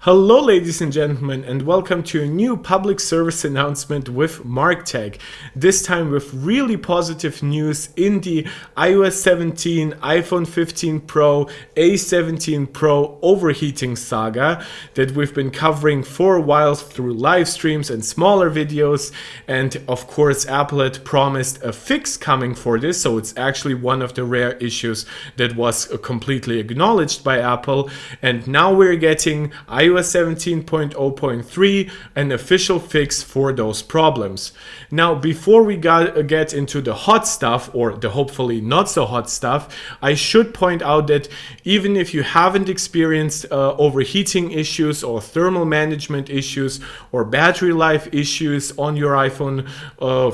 Hello ladies and gentlemen, and welcome to a new public service announcement with MarkTech. This time with really positive news in the iOS 17, iPhone 15 Pro, A17 Pro overheating saga that we've been covering for a while through live streams and smaller videos. And of course Apple had promised a fix coming for this, so it's actually one of the rare issues that was completely acknowledged by Apple. And now we're getting iOS 17.0.3, an official fix for those problems. Now, before we get into the hot stuff, or the hopefully not so hot stuff, I should point out that even if you haven't experienced overheating issues or thermal management issues or battery life issues on your iPhone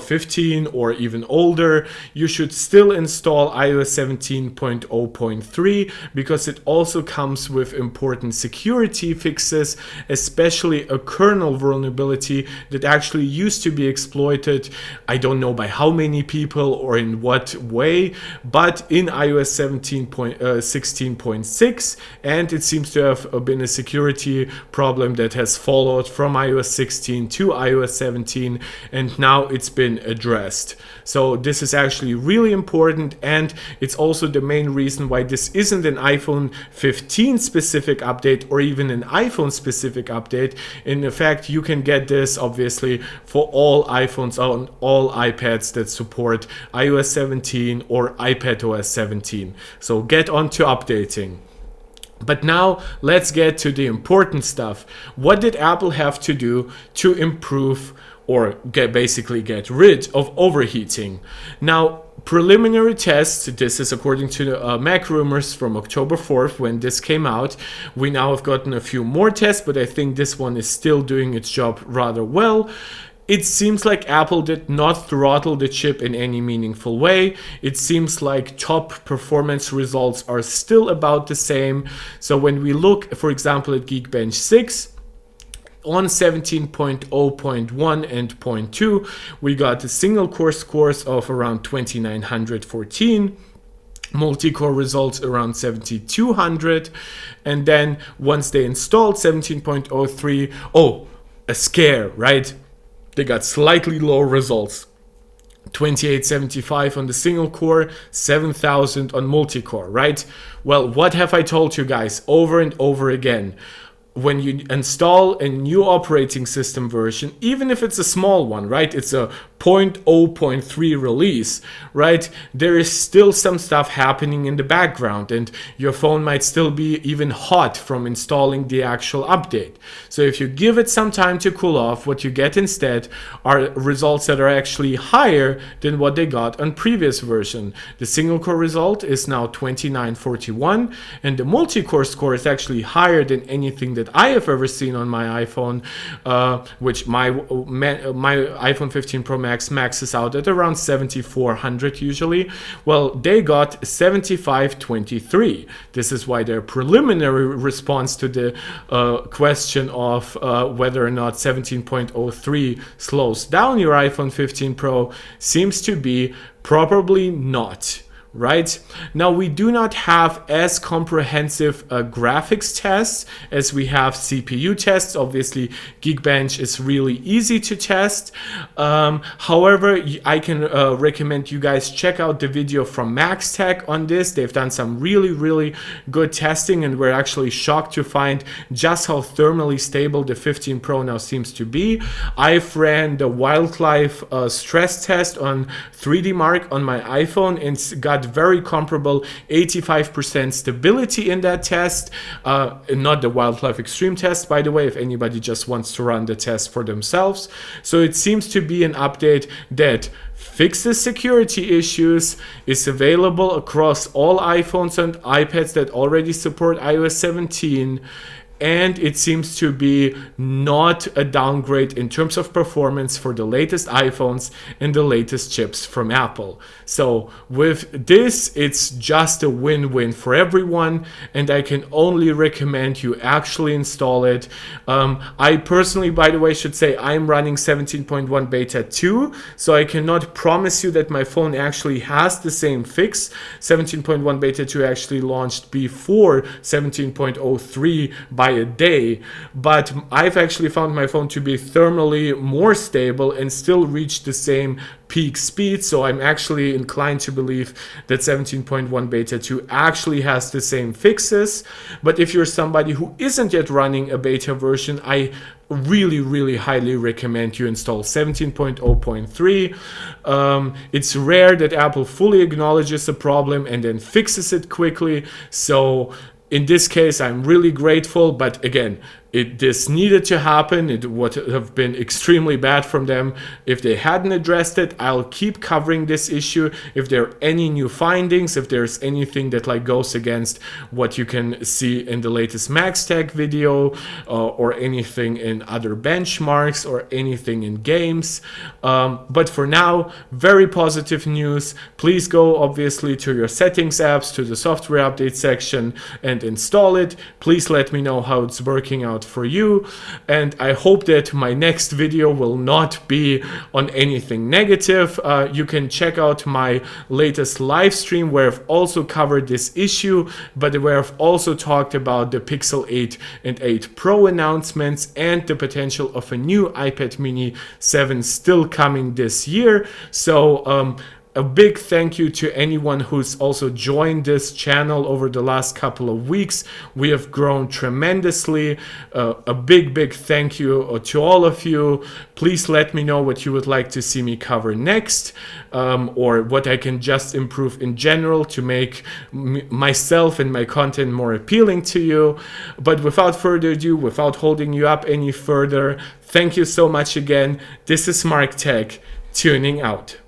15 or even older, you should still install iOS 17.0.3 because it also comes with important security fixes, especially a kernel vulnerability that actually used to be exploited. I don't know by how many people or in what way, but in iOS 16.6, and it seems to have been a security problem that has followed from iOS 16 to iOS 17, and now it's been addressed. So this is actually really important, and it's also the main reason why this isn't an iPhone 15 specific update or even an iPhone specific update. In fact, you can get this obviously for all iPhones on all iPads that support iOS 17 or iPadOS 17. So get on to updating. But now let's get to the important stuff. What did Apple have to do to improve or basically get rid of overheating? Now, preliminary tests, this is according to the Mac rumors from October 4th when this came out. We now have gotten a few more tests, but I think this one is still doing its job rather well. It seems like Apple did not throttle the chip in any meaningful way. It seems like top performance results are still about the same. So when we look, for example, at Geekbench 6, on 17.0.1 and 0.2, we got a single core scores of around 2914. Multi-core results around 7200, and then once they installed 17.03, a scare, right? They got slightly lower results. 2875 on the single core, 7000 on multi-core, right? Well, what have I told you guys over and over again? When you install a new operating system version, even if it's a small one, right? It's a 0.0.3 release, right? There is still some stuff happening in the background, and your phone might still be even hot from installing the actual update. So if you give it some time to cool off, what you get instead are results that are actually higher than what they got on previous version. The single core result is now 2941, and the multi-core score is actually higher than anything that I have ever seen on my iPhone, which my iPhone 15 Pro Max maxes out at around 7400 usually. Well, they got 7523. This is why their preliminary response to the question of whether or not 17.03 slows down your iPhone 15 Pro seems to be probably not. Right now, we do not have as comprehensive graphics tests as we have CPU tests. Obviously, Geekbench is really easy to test. However, I can recommend you guys check out the video from MaxTech on this. They've done some really good testing, and we're actually shocked to find just how thermally stable the 15 Pro now seems to be. I've ran the wildlife stress test on 3D Mark on my iPhone and got very comparable 85% stability in that test. Not the wildlife extreme test, by the way, if anybody just wants to run the test for themselves. So it seems to be an update that fixes security issues, is available across all iPhones and iPads that already support iOS 17, and it seems to be not a downgrade in terms of performance for the latest iPhones and the latest chips from Apple. So with this, it's just a win-win for everyone, and I can only recommend you actually install it. I personally, by the way, should say I'm running 17.1 beta 2, so I cannot promise you that my phone actually has the same fix. 17.1 beta 2 actually launched before 17.03 by a day, but I've actually found my phone to be thermally more stable and still reach the same peak speed. So I'm actually inclined to believe that 17.1 beta 2 actually has the same fixes. But if you're somebody who isn't yet running a beta version, I really highly recommend you install 17.0.3. It's rare that Apple fully acknowledges a problem and then fixes it quickly. So in this case, I'm really grateful, but again, this needed to happen. It would have been extremely bad from them if they hadn't addressed it. I'll keep covering this issue. If there are any new findings, if there's anything that like goes against what you can see in the latest MaxTech video, or anything in other benchmarks or anything in games. But for now, very positive news. Please go obviously to your settings apps, to the software update section and install it. Please let me know how it's working out for you, and I hope that my next video will not be on anything negative. You can check out my latest live stream where I've also covered this issue, but where I've also talked about the Pixel 8 and 8 Pro announcements and the potential of a new iPad mini 7 still coming this year. So a big thank you to anyone who's also joined this channel over the last couple of weeks. We have grown tremendously. A big thank you to all of you. Please let me know what you would like to see me cover next, or what I can just improve in general to make myself and my content more appealing to you. But without further ado, without holding you up any further, thank you so much again. This is Mark Tech, tuning out.